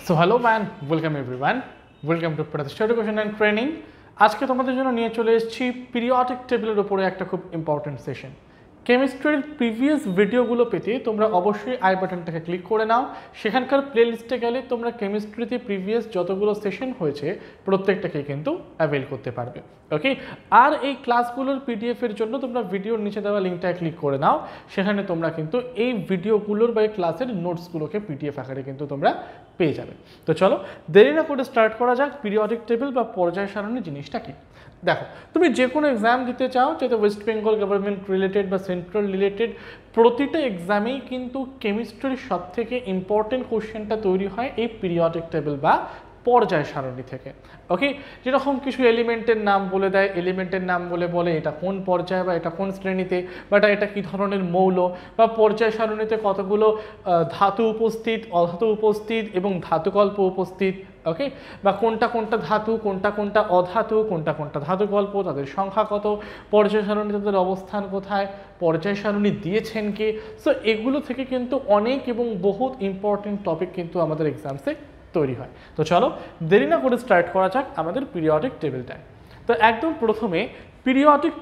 So hello man, welcome everyone, welcome to প্রতিষ্ঠা education and training. আজকে তোমাদের জন্য নিয়ে চলে এসেছি পিরিয়ডিক টেবিলের উপরে একটা খুব ইম্পর্টেন্ট সেশন। কেমিস্ট্রির প্রিভিয়াস ভিডিওগুলো পেতে তোমরা অবশ্যই আই বাটনটাকে ক্লিক করে নাও। সেখানকার প্লেলিস্টে গেলে তোমরা কেমিস্ট্রিতে প্রিভিয়াস যতগুলো সেশন হয়েছে প্রত্যেকটাকে কিন্তু অ্যাভেল করতে পারবে। ওকে, আর এই ক্লাসগুলোর পিডিএফের জন্য তোমরা ভিডিওর নিচে দেওয়া লিঙ্কটায় ক্লিক করে নাও। সেখানে তোমরা কিন্তু এই ভিডিওগুলোর বা এই ক্লাসের নোটসগুলোকে পিডিএফ আকারে কিন্তু তোমরা পেয়ে যাবে। তো চলো দেরি না করে স্টার্ট করা যাক। পিরিয়ডিক টেবিল বা পর্যায় সারণী জিনিসটা কি? দেখো, তুমি যে কোনো এক্সাম দিতে চাও, যেটা ওয়েস্ট বেঙ্গল গভর্নমেন্ট রিলেটেড বা সেন্ট্রাল রিলেটেড, প্রতিটা এক্সামেই কিন্তু কেমিস্ট্রির সব থেকে ইম্পর্টেন্ট কোশ্চেনটা তৈরি হয় এই পিরিয়ডিক টেবিল বা পর্যায় সারণী থেকে। ওকে, যেরকম কিছু এলিমেন্টের নাম বলে দেয়, এলিমেন্টের নাম বলে এটা কোন পর্যায়ে বা এটা কোন শ্রেণীতে, বা এটা কী ধরনের মৌল, বা পর্যায় সারণীতে কতগুলো ধাতু উপস্থিত, অধাতু উপস্থিত এবং ধাতুকল্প উপস্থিত। ওকে, বা কোনটা কোনটা ধাতু, কোনটা কোনটা অধাতু, কোনটা কোনটা ধাতুকল্প, তাদের সংখ্যা কত, পর্যায় সারণী তাদের অবস্থান কোথায়, পর্যায় সারণী দিয়েছেন কে। সো এগুলো থেকে কিন্তু অনেক এবং বহুত ইম্পর্টেন্ট টপিক কিন্তু আমাদের এক্সামসে তৈরি হয়। তো চলো দেরি না করে স্টার্ট করা যাক আমাদের পিরিয়ডিক টেবিলটায়। তো একদম প্রথমে পিরিয়ডিক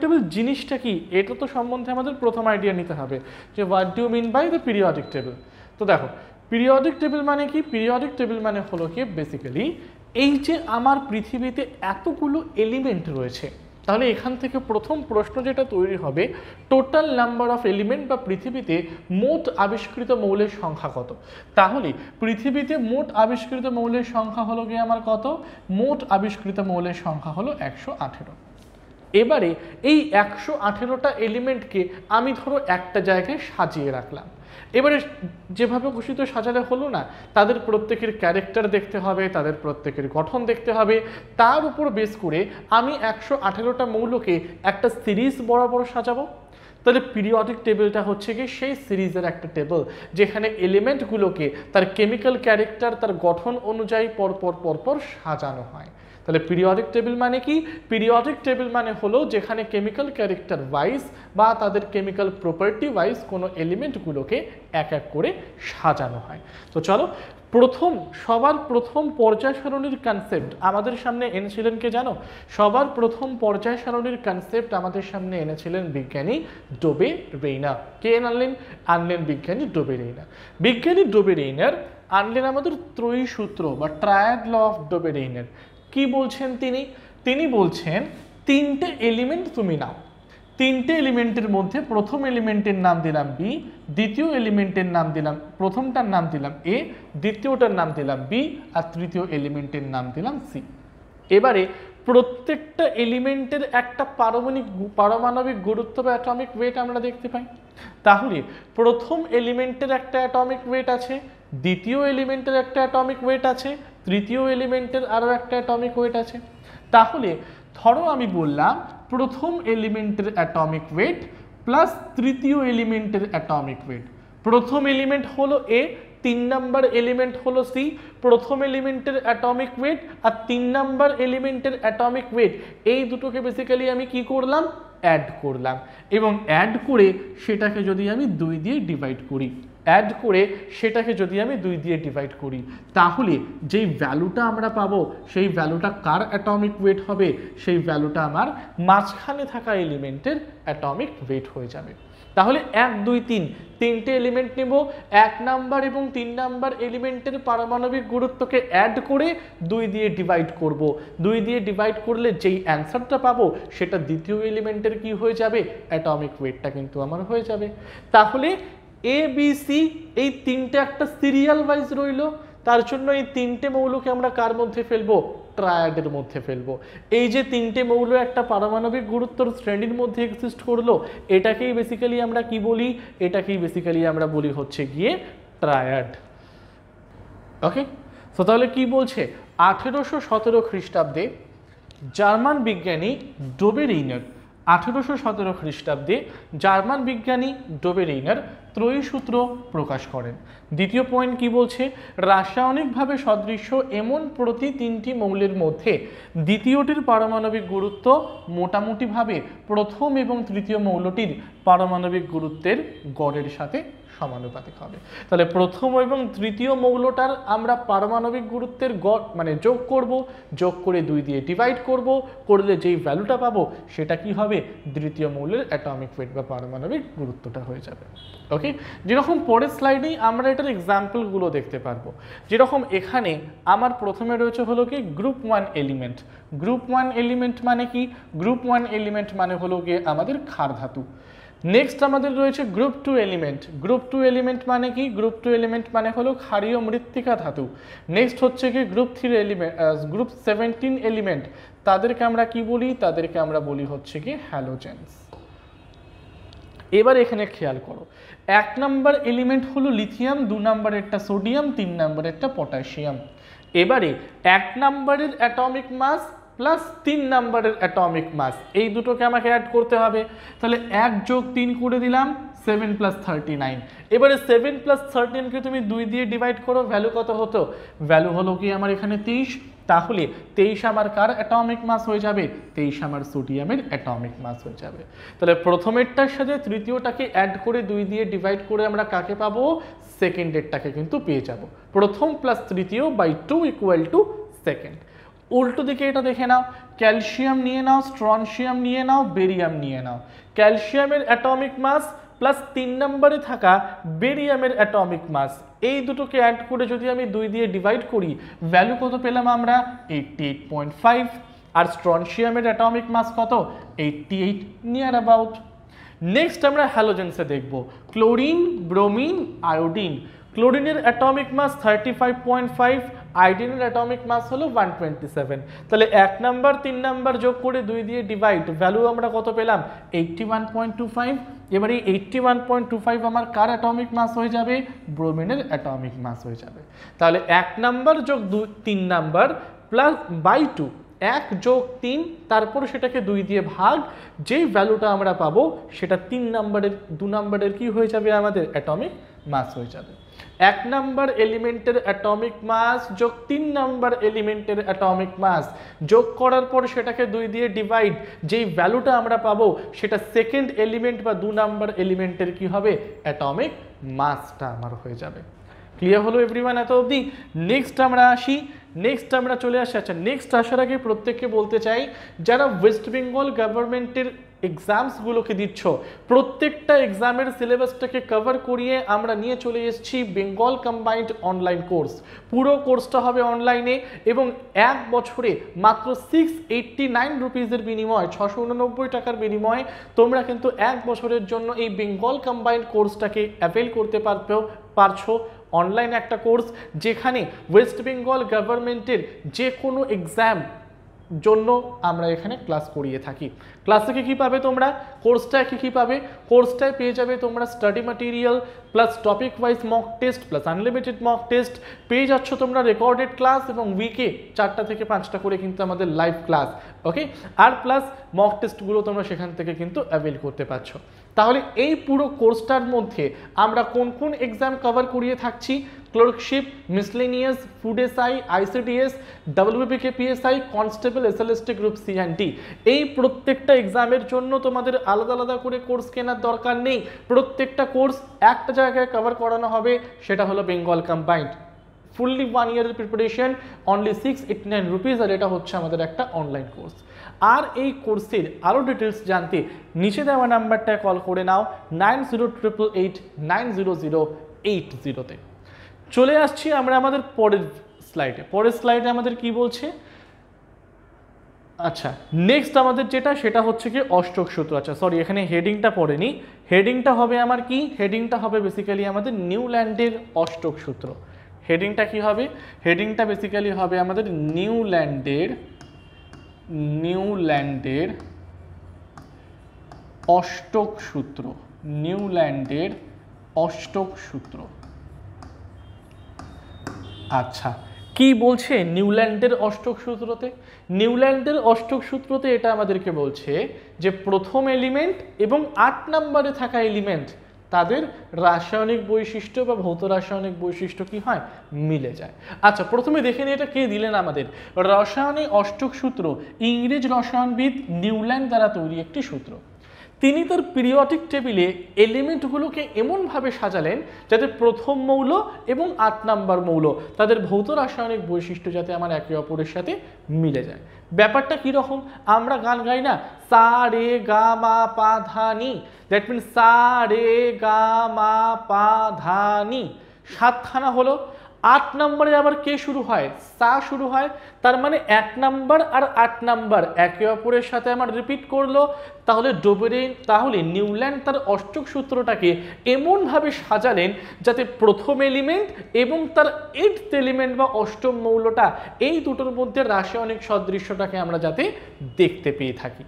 টেবিল জিনিসটা কি, এটা তো সম্বন্ধে আমাদের প্রথম আইডিয়া নিতে হবে যে what do mean by the periodic table. তো দেখো, পিরিয়ডিক টেবিল মানে কি? পিরিয়ডিক টেবিল মানে হলো কি বেসিক্যালি এই যে আমার পৃথিবীতে এতগুলো এলিমেন্ট রয়েছে, তাহলে এখান থেকে প্রথম প্রশ্ন যেটা তৈরি হবে, টোটাল নাম্বার অফ এলিমেন্ট বা পৃথিবীতে মোট আবিষ্কৃত মৌলের সংখ্যা কত। তাহলে পৃথিবীতে মোট আবিষ্কৃত মৌলের সংখ্যা হলো গিয়ে আমার কত? মোট আবিষ্কৃত মৌলের সংখ্যা হলো 118। এবারে এই 118টা এলিমেন্টকে আমি ধরো একটা জায়গায় সাজিয়ে রাখলাম। এবারে যেভাবে খুশি তো সাজালে হলো না, তাদের প্রত্যেকের ক্যারেক্টার দেখতে হবে, তাদের প্রত্যেকের গঠন দেখতে হবে। তার উপর বেস করে আমি 118টা মৌলকে একটা সিরিজ বরাবর সাজাবো। তাহলে পিরিয়ডিক টেবিলটা হচ্ছে কি সেই সিরিজের একটা টেবিল, যেখানে এলিমেন্টগুলোকে তার কেমিক্যাল ক্যারেক্টার, তার গঠন অনুযায়ী পরপর সাজানো হয়। তাহলে পিরিয়ডিক টেবিল মানে কি? পিরিয়ডিক টেবিল মানে হলো যেখানে কেমিক্যাল ক্যারেক্টার ওয়াইজ বা তাদের কেমিক্যাল প্রপার্টি ওয়াইজ কোনো এলিমেন্টগুলোকে এক এক করে সাজানো হয়। তো চলো, সবার প্রথম পর্যায় সারণীর কনসেপ্ট আমাদের সামনে এনেছিলেন কে জানো? সবার প্রথম পর্যায় সারণীর কনসেপ্ট আমাদের সামনে এনেছিলেন বিজ্ঞানী ডোবে রেইনার। কে আনলেন বিজ্ঞানী ডোবে রেইনার। বিজ্ঞানী ডোবে রেইনার আনলেন আমাদের ত্রয়ী সূত্র বা ট্রায়াড ল অফ ডোবে রেইনার। কি বলছেন তিনি বলছেন তিনটে এলিমেন্ট তুমি নাও, তিনটে এলিমেন্টের মধ্যে প্রথম এলিমেন্টের নাম দিলাম বি, দ্বিতীয় এলিমেন্টের নাম দিলাম, প্রথমটার নাম দিলাম এ, দ্বিতীয়টার নাম দিলাম বি, আর তৃতীয় এলিমেন্টের নাম দিলাম সি। এবারে প্রত্যেকটা এলিমেন্টের একটা পারমাণবিক গুরুত্ব বা অ্যাটমিক ওয়েট আমরা দেখতে পাই। তাহলে প্রথম এলিমেন্টের একটা অ্যাটমিক ওয়েট আছে, দ্বিতীয় এলিমেন্টের একটা অ্যাটমিক ওয়েট আছে, তৃতীয় এলিমেন্টের আরও একটা অ্যাটমিক ওয়েট আছে। তাহলে ধরো আমি বললাম প্রথম এলিমেন্টের অ্যাটমিক ওয়েট প্লাস তৃতীয় এলিমেন্টের অ্যাটমিক ওয়েট। প্রথম এলিমেন্ট হলো এ, 3 নম্বর এলিমেন্ট হলো সি। প্রথম এলিমেন্টের অ্যাটমিক ওয়েট আর 3 নম্বর এলিমেন্টের অ্যাটমিক ওয়েট, এই দুটোকে বেসিক্যালি আমি কি করলাম? অ্যাড করলাম। এবং অ্যাড করে সেটাকে যদি আমি 2 দিয়ে ডিভাইড করি, তাহলে যেই ভ্যালুটা আমরা পাবো সেই ভ্যালুটা কার অ্যাটমিক ওয়েট হবে? সেই ভ্যালুটা আমার মাঝখানে থাকা এলিমেন্টের অ্যাটমিক ওয়েট হয়ে যাবে। তাহলে 1, 2, 3 তিনটে এলিমেন্ট নেব, 1 নাম্বার এবং 3 নাম্বার এলিমেন্টের পারমাণবিক গুরুত্বকে অ্যাড করে 2 দিয়ে ডিভাইড করব। 2 দিয়ে ডিভাইড করলে যেই অ্যান্সারটা পাবো সেটা দ্বিতীয় এলিমেন্টের কি হয়ে যাবে? অ্যাটমিক ওয়েটটা কিন্তু আমার হয়ে যাবে। তাহলে এ বি সি এই তিনটে একটা সিরিয়াল ওয়াইজ রইল। তার জন্য এই তিনটে মৌলকে আমরা কার মধ্যে ফেলবো? ট্রায়াডের মধ্যে ফেলবো। এই যে তিনটে মৌল একটা পারমাণবিক গুরুত্বর শ্রেণীর মধ্যে এক্সিস্ট করলো, এটাকেই বেসিক্যালি আমরা কি বলি? এটাকেই বেসিক্যালি আমরা বলি হচ্ছে গিয়ে ট্রায়াড। ওকে, তো তাহলে কি বলছে? 1817 খ্রিস্টাব্দে জার্মান বিজ্ঞানী ডোবে রেইনার, 1817 খ্রিস্টাব্দে জার্মান বিজ্ঞানী ডোবে রেইনার ত্রয়ী সূত্র প্রকাশ করেন। দ্বিতীয় পয়েন্ট কি বলছে? রাসায়নিকভাবে সদৃশ্য এমন প্রতি 3টি মৌলের মধ্যে দ্বিতীয়টির পারমাণবিক গুরুত্ব মোটামুটিভাবে প্রথম এবং তৃতীয় মৌলটির পারমাণবিক গুরুত্বের গড়ের সাথে সমানুপাতিক হবে। তাহলে প্রথম এবং তৃতীয় মৌলটার আমরা পারমাণবিক গুরুত্বের মানে যোগ করব, যোগ করে 2 দিয়ে ডিভাইড করব, করলে যেই ভ্যালুটা পাবো সেটা কি হবে, দ্বিতীয় মৌলের অ্যাটমিক ওয়েট বা পারমাণবিক গুরুত্বটা হয়ে যাবে। ওকে, যেরকম পরের স্লাইডেই আমরা এটার এক্সাম্পলগুলো দেখতে পারবো। যেরকম এখানে আমার প্রথমে রয়েছে হলো কি গ্রুপ 1 এলিমেন্ট। গ্রুপ 1 এলিমেন্ট মানে কি, গ্রুপ 1 এলিমেন্ট মানে হলো গিয়ে আমাদের ক্ষার ধাতু। নেক্সট আমাদের রয়েছে গ্রুপ 2 এলিমেন্ট। গ্রুপ 2 এলিমেন্ট মানে কি, গ্রুপ 2 এলিমেন্ট মানে হলো ক্ষারীয় মৃত্তিকা ধাতু। নেক্সট হচ্ছে কি গ্রুপ 3 এলিমেন্ট, গ্রুপ 17 এলিমেন্ট, তাদেরকে আমরা কি বলি, তাদেরকে আমরা বলি হচ্ছে কি হ্যালোজেনস। এবার এখানে খেয়াল করো, 1 নাম্বার এলিমেন্ট হলো লিথিয়াম, 2 নাম্বারেরটা সোডিয়াম, 3 নাম্বারেরটা পটাশিয়াম। এবারে 1 নাম্বারের অ্যাটমিক মাস প্লাস 3 নাম্বারের অ্যাটমিক মাস, এই দুটোকে আমাকে অ্যাড করতে হবে। তাহলে 1 যোগ 3 করে দিলাম, 7 প্লাস 39। এবারে 7 প্লাস 13কে তুমি 2 দিয়ে ডিভাইড করো, ভ্যালু কত হতো, ভ্যালু হলো কি আমার এখানে 23। তাহলে 23 আমার কার অ্যাটমিক মাস হয়ে যাবে, 23 আমার সোডিয়ামের অ্যাটমিক মাস হয়ে যাবে। তাহলে প্রথমেরটার সাথে তৃতীয়টাকে অ্যাড করে 2 দিয়ে ডিভাইড করে আমরা কাকে পাবো, সেকেন্ডেরটাকে কিন্তু পেয়ে যাব। প্রথম প্লাস তৃতীয় বাই 2 ইকুয়াল টু সেকেন্ড। উল্টো দিকে এটা দেখে নাও, ক্যালসিয়াম নিয়ে নাও, স্ট্রনসিয়াম নিয়ে নাও, বেরিয়াম নিয়ে নাও। ক্যালসিয়ামের অ্যাটমিক মাস প্লাস 3 নম্বরে থাকা বেরিয়ামের অ্যাটমিক মাস, এই দুটোকে অ্যাড করে যদি আমি 2 দিয়ে ডিভাইড করি, ভ্যালু কত পেলাম আমরা, 88.5। আর স্ট্রনসিয়ামের অ্যাটমিক মাস কত, 88 নিয়ার অ্যাবাউট। নেক্সট আমরা হ্যালোজেন্সে দেখব, ক্লোরিন, ব্রোমিন, আয়োডিন। ক্লোরিনের অ্যাটমিক মাস 35.5, আয়োডিনের অ্যাটমিক মাস হলো 127। তাহলে 1 নাম্বার 3 নাম্বার যোগ করে 2 দিয়ে ডিভাইড, ভ্যালু আমরা কত পেলাম, 81.25। এবারে 81.25 আমার কার অ্যাটমিক মাস হয়ে যাবে, ব্রোমিনের অ্যাটমিক মাস হয়ে যাবে। তাহলে 1 নাম্বার যোগ 3 নাম্বার প্লাস বাই 2, 1 যোগ 3, তারপর সেটাকে 2 দিয়ে ভাগ, যেই ভ্যালুটা আমরা পাবো সেটা 3 নাম্বারের 2 নাম্বারের কি হয়ে যাবে, আমাদের অ্যাটমিক মাস হয়ে যাবে। 1 নাম্বার এলিমেন্টের অ্যাটমিক মাস যোগ 3 নাম্বার এলিমেন্টের অ্যাটমিক মাস যোগ করার পর সেটাকে 2 দিয়ে ডিভাইড, যেই ভ্যালুটা আমরা পাবো সেটা সেকেন্ড এলিমেন্ট বা 2 নাম্বার এলিমেন্টের কি হবে, অ্যাটমিক মাসটা আমার হয়ে যাবে। ক্লিয়ার হলো এভরিওয়ান এত অবধি? নেক্সট আমরা আসি, নেক্সট আমরা চলে আসি। আচ্ছা, নেক্সট আসার আগে প্রত্যেককে বলতে চাই, যারা ওয়েস্ট বেঙ্গল গভর্নমেন্টের এক্সামসগুলোকে দিচ্ছ, প্রত্যেকটা এক্সামের সিলেবাসটাকে কভার করিয়ে আমরা নিয়ে চলে এসেছি বেঙ্গল কম্বাইন্ড অনলাইন কোর্স। পুরো কোর্সটা হবে অনলাইনে এবং 1 বছরে মাত্র 689 রুপিসের বিনিময়ে, 689 টাকার বিনিময়ে তোমরা কিন্তু 1 বছরের জন্য এই বেঙ্গল কম্বাইন্ড কোর্সটাকে অ্যাভেল করতে পারছো। অনলাইন একটা কোর্স যেখানে ওয়েস্ট বেঙ্গল গভর্নমেন্টের যে কোনো এক্সাম জন্য আমরা এখানে ক্লাস করিয়ে থাকি। ক্লাসে কি পাবে তোমরা, কোর্সটায় কি পাবে, কোর্সটায় পেয়ে যাবে তোমরা study material plus topic wise mock test plus unlimited mock test, পেয়ে যাচ্ছ তোমরা রেকর্ডেড ক্লাস এবং উইকে 4টা থেকে 5টা করে কিন্তু আমাদের লাইভ ক্লাস। ওকে, আর প্লাস মক টেস্টগুলো তোমরা সেখান থেকে কিন্তু অ্যাভেল করতে পারছো। তাহলে এই পুরো কোর্সটার মধ্যে আমরা কোন কোন এক্সাম কভার করিয়ে থাকছি, clerkship, miscellaneous, food SI, ICDS, WBKPSI, constable, SLST group C and D, এই প্রত্যেকটা এক্সামের জন্য তোমাদের আলাদা আলাদা করে কোর্স কেনার দরকার নেই। প্রত্যেকটা কোর্স একটা জায়গায় কভার করানো হবে, সেটা হলো বেঙ্গল কম্বাইন্ড। ফুললি 1 ইয়ারের প্রিপারেশন, অনলি 689 রুপিস, আর এটা হচ্ছে আমাদের একটা অনলাইন কোর্স। আর এই কোর্সের আরও ডিটেলস জানতে নিচে দেওয়া নাম্বারটায় কল করে নাও 9088890080-তে। চলে আসছি আমরা আমাদের পরের স্লাইডে। পরের স্লাইডে আমাদের কি বলছে, আচ্ছা নেক্সট আমাদের যেটা সেটা হচ্ছে কি অষ্টক সূত্র। আচ্ছা সরি, এখানে হেডিংটা পড়েনি, হেডিংটা হবে আমার কি, হেডিংটা হবে বেসিক্যালি আমাদের নিউল্যান্ডের অষ্টক সূত্র। হেডিংটা কি হবে, হেডিংটা বেসিক্যালি হবে আমাদের নিউল্যান্ডের অষ্টক সূত্র, নিউল্যান্ডের অষ্টক সূত্র। আচ্ছা কি বলছে নিউল্যান্ডের অষ্টক সূত্রতে, নিউল্যান্ডের অষ্টক সূত্রতে এটা আমাদেরকে বলছে যে প্রথম এলিমেন্ট এবং 8 নম্বরে থাকা এলিমেন্ট তাদের রাসায়নিক বৈশিষ্ট্য বা ভৌত রাসায়নিক বৈশিষ্ট্য কি হয়, মিলে যায়। আচ্ছা প্রথমে দেখে নিই এটা কে দিলেন আমাদের, রসায়নে অষ্টক সূত্র ইংরেজ রসায়নবিদ নিউল্যান্ড দ্বারা তৈরি একটি সূত্র। তিনি তার পিরিয়ডিক টেবিলে এলিমেন্টগুলোকে এমনভাবে সাজালেন যাতে প্রথম মৌল এবং 8 নম্বর মৌল তাদের ভৌত রাসায়নিক বৈশিষ্ট্য যাতে আমার একে অপরের সাথে মিলে যায়। ব্যাপারটা কীরকম? আমরা গান গাই না, সা রে গা মা পা ধা নি, দ্যাট মিনস সা রে গা মা পা ধা নি, 7খানা হলো। 8 নম্বরে আবার কে শুরু হয়? সা শুরু হয়। তার মানে 1 নম্বর আর 8 নম্বর একে অপরের সাথে আমার রিপিট করলো। তাহলে নিউল্যান্ড তার অষ্টক সূত্রটাকে এমনভাবে সাজালেন যাতে প্রথম এলিমেন্ট এবং তার 8th এলিমেন্ট বা অষ্টম মৌলটা এই দুটোর মধ্যে রাসায়নিক সদৃশ্যটাকে আমরা যাতে দেখতে পেয়ে থাকি।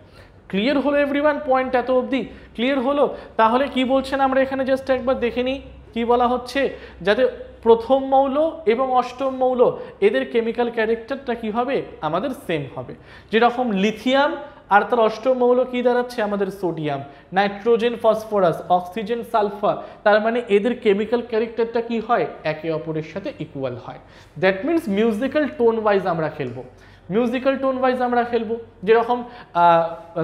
ক্লিয়ার হলো এভরিওয়ান? পয়েন্ট এত অবধি ক্লিয়ার হলো? তাহলে কি বলছেন আমরা এখানে জাস্ট একবার দেখে নিই কি বলা হচ্ছে, যাতে প্রথম মৌল এবং অষ্টম মৌল এদের কেমিক্যাল ক্যারেক্টারটা কি হবে? আমাদের সেম হবে। যেরকম লিথিয়াম আর তার অষ্টম মৌল কি দাঁড়াচ্ছে? আমাদের sodium, nitrogen phosphorus, oxygen sulphur, তার মানে এদের কেমিক্যাল ক্যারেক্টারটা কি হয়? একে অপরের সাথে ইকুয়াল হয়। That means musical tone wise আমরা খেলবো। মিউজিক্যাল টোন ওয়াইজ আমরা খেলবো। যেরকম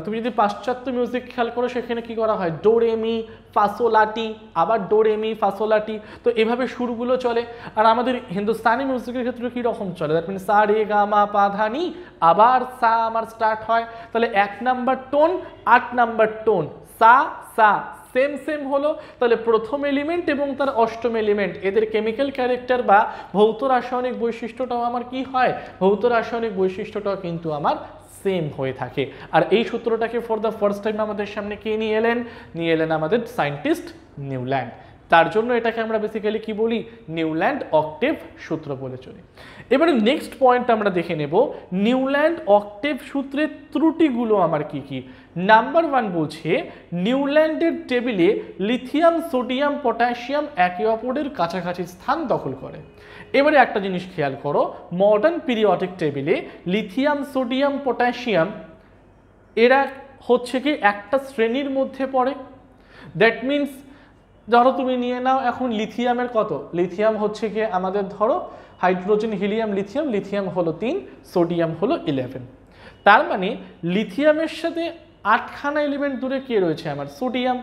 তুমি যদি পাশ্চাত্য মিউজিক খেয়াল করো সেখানে কি করা হয়? ডো রে মি ফাসোলাটি, আবার ডো রে মি ফাসোলাটি, তো এভাবে সুরগুলো চলে। আর আমাদের হিন্দুস্তানি মিউজিকের ক্ষেত্রে কী রকম চলে? দ্যাট মিনস সা রে গা মা পা ধা নি, আবার সা আমার স্টার্ট হয়। তাহলে 1 নম্বর টোন 8 নম্বর টোন, সা সা সেম সেম হলো। তাহলে প্রথম এলিমেন্ট এবং তার অষ্টম এলিমেন্ট এদের কেমিক্যাল ক্যারেক্টার বা ভৌত রাসায়নিক বৈশিষ্ট্যটাও আমার কি হয়? ভৌত রাসায়নিক বৈশিষ্ট্যটাও কিন্তু আমার সেম হয়ে থাকে। আর এই সূত্রটাকে ফর দ্য ফার্স্ট টাইম আমাদের সামনে কে নিয়ে এলেন আমাদের সায়েন্টিস্ট নিউল্যান্ড। তার জন্য এটাকে আমরা বেসিক্যালি কি বলি? নিউল্যান্ড অক্টেভ সূত্র বলে চলি। এবারে নেক্সট পয়েন্ট আমরা দেখে নেব নিউল্যান্ড অক্টেভ সূত্রের ত্রুটিগুলো আমার কি কি। নাম্বার 1 বলছে নিউল্যান্ডের টেবিলে লিথিয়াম, সোডিয়াম, পটাশিয়াম একে অপরের কাছাকাছি স্থান দখল করে। এবারে একটা জিনিস খেয়াল করো, মডার্ন পিরিয়ডিক টেবিলে লিথিয়াম, সোডিয়াম, পটাশিয়াম এরা হচ্ছে কি একটা শ্রেণীর মধ্যে পড়ে। দ্যাট মিনস ধরো তুমি নিয়ে নাও এখন লিথিয়ামের কত? লিথিয়াম হচ্ছে কি আমাদের ধরো হাইড্রোজেন, হিলিয়াম, লিথিয়াম, লিথিয়াম হলো 3, সোডিয়াম হলো 11। তার মানে লিথিয়ামের সাথে 8খানা এলিমেন্ট দূরে কে রয়েছে? আমার সোডিয়াম।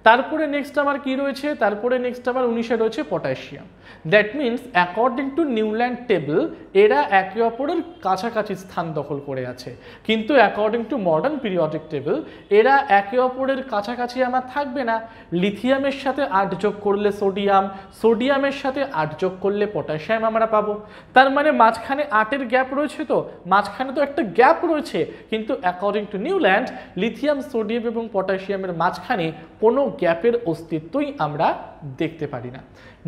তারপরে নেক্সট আমার কি রয়েছে? তারপরে নেক্সট আমার 19-এ রয়েছে potassium. That means according to Newland table এরা একে অপরের কাছাকাছি স্থান দখল করে আছে, কিন্তু according to modern periodic table এরা একে অপরের কাছাকাছি আমার থাকবে না। লিথিয়ামের সাথে 8 যোগ করলে সোডিয়াম, সোডিয়ামের সাথে 8 যোগ করলে পটাশিয়াম আমরা পাবো। তার মানে মাঝখানে 8-এর গ্যাপ রয়েছে, তো মাঝখানে তো একটা গ্যাপ রয়েছে, কিন্তু according to Newland lithium, sodium এবং পটাশিয়ামের মাঝখানে কোনো গ্যাপের অস্তিত্বই আমরা দেখতে পারি না।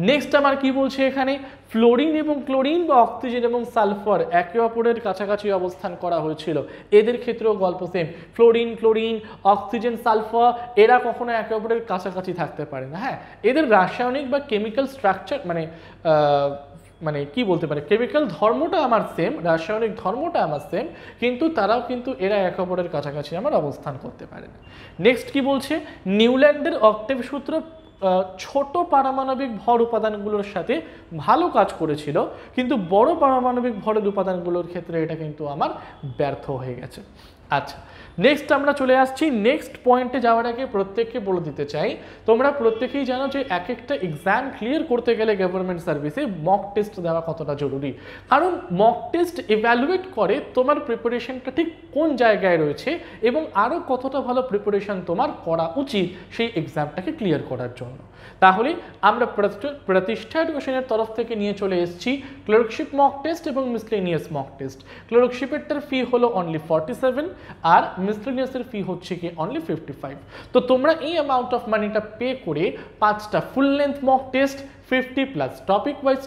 নেক্সট আমার কি বলছে এখানে? ফ্লোরিন এবং ক্লোরিন বা অক্সিজেন এবং সালফার একে অপরের কাছাকাছি অবস্থান করা হয়েছিল। এদের ক্ষেত্রেও গল্প same. Fluorine, chlorine, oxygen, sulphur এরা কখনো একে অপরের কাছাকাছি থাকতে পারে না। হ্যাঁ, এদের রাসায়নিক বা কেমিক্যাল স্ট্রাকচার মানে কি বলতে পারে, কেমিক্যাল ধর্মটা আমার সেম, রাসায়নিক ধর্মটা আমার সেম, কিন্তু তারাও কিন্তু এরা একে অপরের কাছাকাছি আমার অবস্থান করতে পারে না। নেক্সট কি বলছে? নিউল্যান্ডের অক্টেভ সূত্র ছোট পারমাণবিক ভর উপাদানগুলোর সাথে ভালো কাজ করেছিল, কিন্তু বড় পারমাণবিক ভরের উপাদানগুলোর ক্ষেত্রে এটা কিন্তু আমার ব্যর্থ হয়ে গেছে। আচ্ছা, নেক্সট আমরা চলে আসছি নেক্সট পয়েন্টে যাওয়ার আগে প্রত্যেককে বলে দিতে চাই, তোমরা প্রত্যেকেই জানো যে এক একটা এক্সাম ক্লিয়ার করতে গেলে গভর্নমেন্ট সার্ভিসে মক টেস্ট দেওয়া কতটা জরুরি। কারণ মক টেস্ট ইভ্যালুয়েট করে তোমার প্রিপারেশনটা ঠিক কোন জায়গায় রয়েছে এবং আরও কতটা ভালো প্রিপারেশন তোমার করা উচিত সেই এক্সামটাকে ক্লিয়ার করার জন্য। তাহলে আমরা প্রতিষ্ঠা এডুকেশনের তরফ থেকে নিয়ে চলে এসেছি ক্লার্কশিপ মক টেস্ট এবং মিসলেনিয়াস মক টেস্ট। ক্লার্কশিপেরটার ফি হলো অনলি 47 আর মিসলেনিয়াসের ফি হচ্ছে কি অনলি 55। তো তোমরা এই অ্যামাউন্ট অফ মানিটা পে করে 5টা full length mock test, 50+ topic wise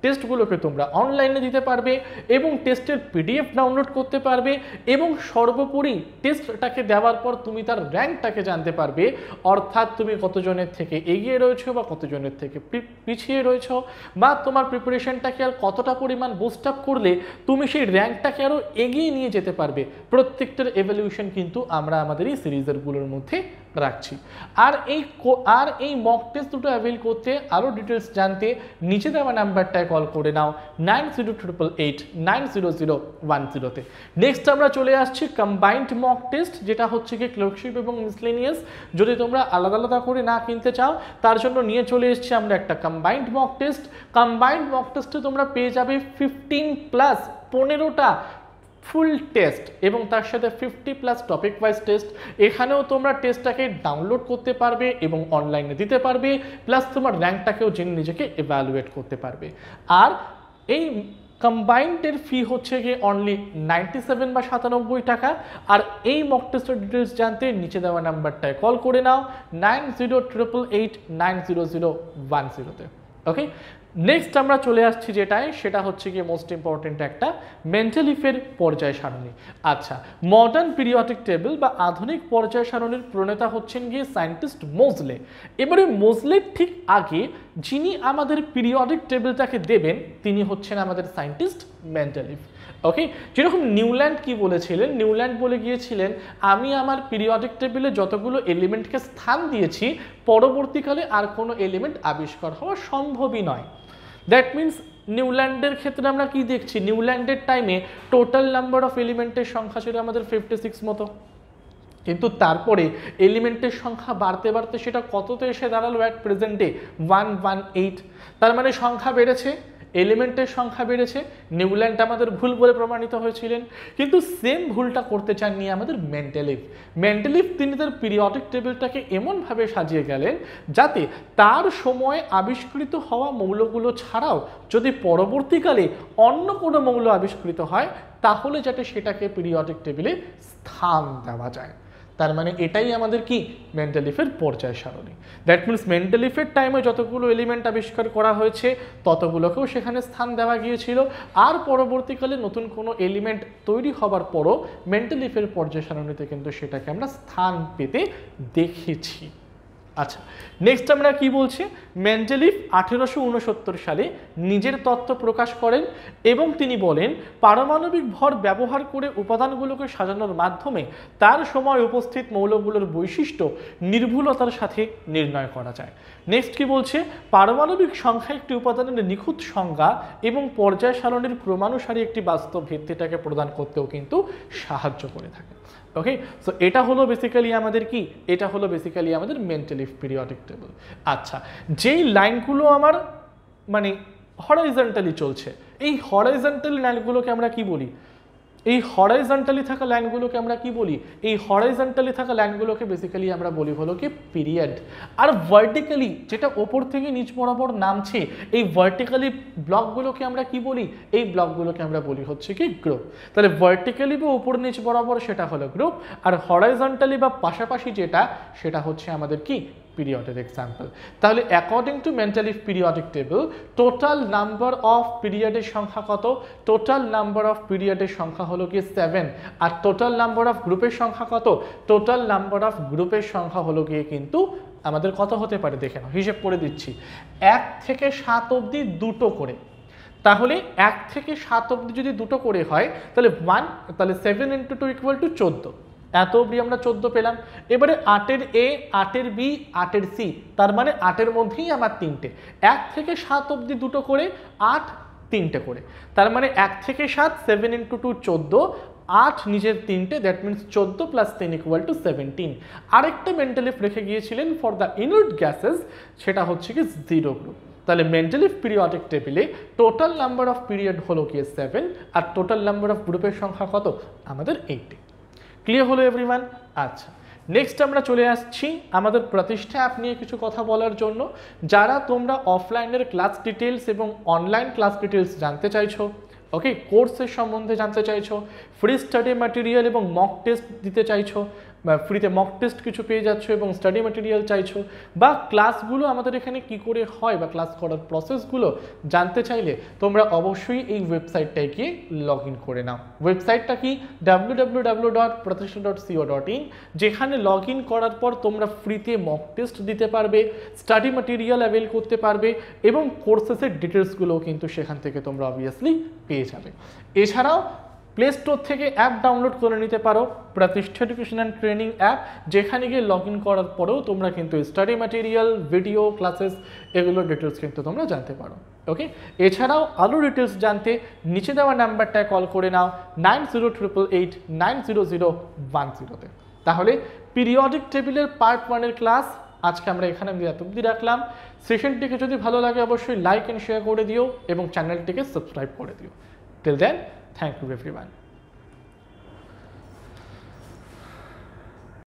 টেস্টগুলোকে তোমরা অনলাইনে দিতে পারবে এবং টেস্টের পিডিএফ ডাউনলোড করতে পারবে এবং সর্বোপরি টেস্টটাকে দেওয়ার পর তুমি তার র্যাঙ্কটাকে জানতে পারবে, অর্থাৎ তুমি কতজনের থেকে এগিয়ে রয়েছো বা কতজনের থেকে পিছিয়ে রয়েছো, বা তোমার প্রিপারেশনটাকে আর কতটা পরিমাণ বুস্ট আপ করলে তুমি সেই র্যাঙ্কটাকে আরও এগিয়ে নিয়ে যেতে পারবে। প্রত্যেকটার এভ্যালুয়েশন কিন্তু আমরা আমাদের এই সিরিজেরগুলোর মধ্যে রাখছি। আর এই মক টেস্ট দুটো অ্যাভেল করতে আরও ডিটেলস জানতে নিচে দেওয়া নাম্বারটায় কল করে নাও 9088890010 নেক্সট আমরা চলে আসছি কম্বাইন্ড মক টেস্ট, যেটা হচ্ছে কি ক্লার্কশিপ এবং মিসলেনিয়াস। যদি তোমরা আলাদা আলাদা করে না কিনতে চাও তার জন্য নিয়ে চলে এসেছি আমরা একটা combined mock test. Combined mock টেস্টে তোমরা পেয়ে যাবে 15+15টা ফুল টেস্ট এবং তার সাথে 50+ টপিক ওয়াইজ টেস্ট। এখানেও তোমরা টেস্টটাকে ডাউনলোড করতে পারবে এবং অনলাইনে দিতে পারবে, প্লাস তোমার র্যাঙ্কটাকেও জেনে নিজেকে এভ্যালুয়েট করতে পারবে। আর এই কম্বাইন্ডের ফি হচ্ছে গিয়ে অনলি 97 বা 97 টাকা। আর এই মক টেস্টের ডিটেলস জানতে নিচে দেওয়া নাম্বারটায় কল করে নাও 9088890010 ওকে। নেক্সট আমরা চলে আসছি সেটা হচ্ছে গিয়ে মোস্ট ইম্পর্টেন্ট একটা মেন্টালিফের পর্যায় সারণী। আচ্ছা, মডার্ন পিরিয়ডিক টেবিল বা আধুনিক পর্যায় সারণীর প্রণেতা হচ্ছেন গিয়ে সায়েন্টিস্ট মোজলে। এবারে মোজলের ঠিক আগে যিনি আমাদের পিরিয়ডিক টেবিলটাকে দেবেন তিনি হচ্ছেন আমাদের সায়েন্টিস্ট মেন্ডেলিভ। ওকে, যেরকম নিউল্যান্ড কি বলেছিলেন, নিউল্যান্ড বলে গিয়েছিলেন আমি আমার পিরিয়ডিক টেবিলে যতগুলো এলিমেন্টকে স্থান দিয়েছি পরবর্তীকালে আর কোনো এলিমেন্ট আবিষ্কার হওয়া সম্ভবই নয়। দ্যাট মিনস নিউল্যান্ডের ক্ষেত্রে আমরা কি দেখছি, নিউল্যান্ডের টাইমে টোটাল নাম্বার অফ এলিমেন্টের সংখ্যা ছিল আমাদের 56 মতো, কিন্তু তারপরে এলিমেন্টের সংখ্যা বাড়তে বাড়তে সেটা কততে এসে দাঁড়ালো অ্যাট প্রেজেন্টে 118। তার মানে সংখ্যা বেড়েছে, এলিমেন্টের সংখ্যা বেড়েছে। নিউল্যান্ড আমাদের ভুল বলে প্রমাণিত হয়েছিলেন, কিন্তু সেম ভুলটা করতে চাননি আমাদের মেন্ডেলিভ। মেন্ডেলিভ তিনি তার পিরিয়ডিক টেবিলটাকে এমনভাবে সাজিয়ে গেলেন যাতে তার সময়ে আবিষ্কৃত হওয়া মৌলগুলো ছাড়াও যদি পরবর্তীকালে অন্য কোনো মৌল আবিষ্কৃত হয় তাহলে যাতে সেটাকে পিরিয়ডিক টেবিলে স্থান দেওয়া যায়। তার মানে এটাই আমাদের কি মেন্ডেলিফের পর্যায় সারণী। দ্যাট মিনস মেন্ডেলিফের টাইমে যতগুলো এলিমেন্ট আবিষ্কার করা হয়েছে ততগুলোকেও সেখানে স্থান দেওয়া গিয়েছিল, আর পরবর্তীকালে নতুন কোনো এলিমেন্ট তৈরি হবার পরও মেন্ডেলিফের পর্যায় সারণীতে কিন্তু সেটাকে আমরা স্থান পেতে দেখেছি। আচ্ছা, নেক্সট আমরা কি বলছি, মেন্ডেলিভ 1869 সালে নিজের তত্ত্ব প্রকাশ করেন এবং তিনি বলেন পারমাণবিক ভর ব্যবহার করে উপাদানগুলোকে সাজানোর মাধ্যমে তার সময় উপস্থিত মৌলগুলোর বৈশিষ্ট্য নির্ভুলতার সাথে নির্ণয় করা যায়। নেক্সট কি বলছে, পারমাণবিক সংখ্যা একটি উপাদানের নিখুঁত সংজ্ঞা এবং পর্যায় সারণীর ক্রমানুসারী একটি বাস্তব ভিত্তিটাকে প্রদান করতেও কিন্তু সাহায্য করে থাকে। ওকে, সো এটা হলো বেসিক্যালি আমাদের কি, এটা হলো বেসিক্যালি আমাদের মেন্ডেলিভ পিরিয়ডিক টেবিল। আচ্ছা, যেই লাইনগুলো আমার মানে হরাইজন্টালি চলছে, এই হরাইজন্টালি লাইনগুলোকে আমরা কি বলি, এই হরাইজন্টালি থাকা লাইনগুলোকে আমরা কি বলি, এই হরাইজন্টালি থাকা লাইনগুলোকে বেসিক্যালি আমরা বলি হলো কি পিরিয়ড। আর ভার্টিক্যালি যেটা ওপর থেকে নিচ বরাবর নামছে এই ভার্টিক্যালি ব্লকগুলোকে আমরা কি বলি, এই ব্লকগুলোকে আমরা বলি হচ্ছে কি গ্রুপ। তাহলে ভার্টিক্যালি বা উপর নিচ বরাবর সেটা হলো গ্রুপ, আর হরাইজন্টালি বা পাশাপাশি যেটা সেটা হচ্ছে আমাদের কি পিরিয়ডের এক্সাম্পল। তাহলে according to Mendeleev periodic table total number of পিরিয়ডের সংখ্যা কত, টোটাল নাম্বার অফ পিরিয়ডের সংখ্যা হলো কি 7, আর টোটাল নাম্বার অফ গ্রুপের সংখ্যা কত, টোটাল নাম্বার অফ গ্রুপের সংখ্যা হলো গিয়ে কিন্তু আমাদের কত হতে পারে দেখে নাও, হিসেব করে দিচ্ছি, 1 থেকে 7 অবধি দুটো করে। তাহলে 1 থেকে 7 অবধি যদি দুটো করে হয় তাহলে 1, তাহলে 7 × 2 = 14। এত অবধি আমরা 14 পেলাম। এবারে 8-এর এ, 8-এর বি, 8-এর সি, তার মানে 8-এর মধ্যেই আমার 3টে। 1 থেকে 7 অবধি দুটো করে, 8 3টে করে, তার মানে 1 থেকে 7, 7 × 2 14, 8 নিজের 3টে, দ্যাট মিনস 14 + 10 = 17। আরেকটা মেন্ডেলিভ রেখে গিয়েছিলেন ফর দ্য ইনার্ট গ্যাসেস, সেটা হচ্ছে কি 0 গ্রুপ। তাহলে মেন্ডেলিভ পিরিয়ডিক টেবিলে টোটাল নাম্বার অফ পিরিয়ড হলো কি 7, আর টোটাল নাম্বার অফ গ্রুপের সংখ্যা কত আমাদের 8। ক্লিয়ার হলো এভরিওয়ান? আচ্ছা, নেক্সট আমরা চলে আসছি আমাদের প্রতিষ্ঠা অ্যাপ নিয়ে কিছু কথা বলার জন্য। যারা তোমরা অফলাইনের ক্লাস ডিটেলস এবং অনলাইন ক্লাস ডিটেলস জানতে চাইছো, ওকে, কোর্সের সম্বন্ধে জানতে চাইছো, ফ্রি স্টাডি ম্যাটেরিয়াল এবং মক টেস্ট দিতে চাইছো, বা ফ্রিতে মক টেস্ট কিছু পেয়ে যাচ্ছ এবং স্টাডি ম্যাটেরিয়াল চাইছো, বা ক্লাসগুলো আমাদের এখানে কি করে হয় বা ক্লাস করার প্রসেসগুলো জানতে চাইলে তোমরা অবশ্যই এই ওয়েবসাইটটায় গিয়ে লগ ইন করে নাও। ওয়েবসাইটটা কি www.pratishtha.co.in, যেখানে লগ ইন করার পর তোমরা ফ্রিতে মক টেস্ট দিতে পারবে, স্টাডি ম্যাটেরিয়াল অ্যাভেল করতে পারবে এবং কোর্সেসের ডিটেলসগুলোও কিন্তু সেখান থেকে তোমরা অবভিয়াসলি পেয়ে যাবে। এছাড়াও প্লে স্টোর থেকে অ্যাপ ডাউনলোড করে নিতে পারো প্রতিষ্ঠা এডুকেশন অ্যান্ড ট্রেনিং অ্যাপ, যেখানে গিয়ে লগ ইন করার পরেও তোমরা কিন্তু স্টাডি ম্যাটেরিয়াল, ভিডিও ক্লাসেস এগুলোর ডিটেলস কিন্তু তোমরা জানতে পারো। ওকে, এছাড়াও আরও ডিটেলস জানতে নিচে দেওয়া নাম্বারটায় কল করে নাও 9088890010-তে। তাহলে পিরিয়ডিক টেবিলের পার্ট 1-এর ক্লাস আজকে আমরা এখানে এত অবধি রাখলাম। সেশনটিকে যদি ভালো লাগে অবশ্যই লাইক অ্যান্ড শেয়ার করে দিও এবং চ্যানেলটিকে সাবস্ক্রাইব করে দিও। Till then, thank you everyone.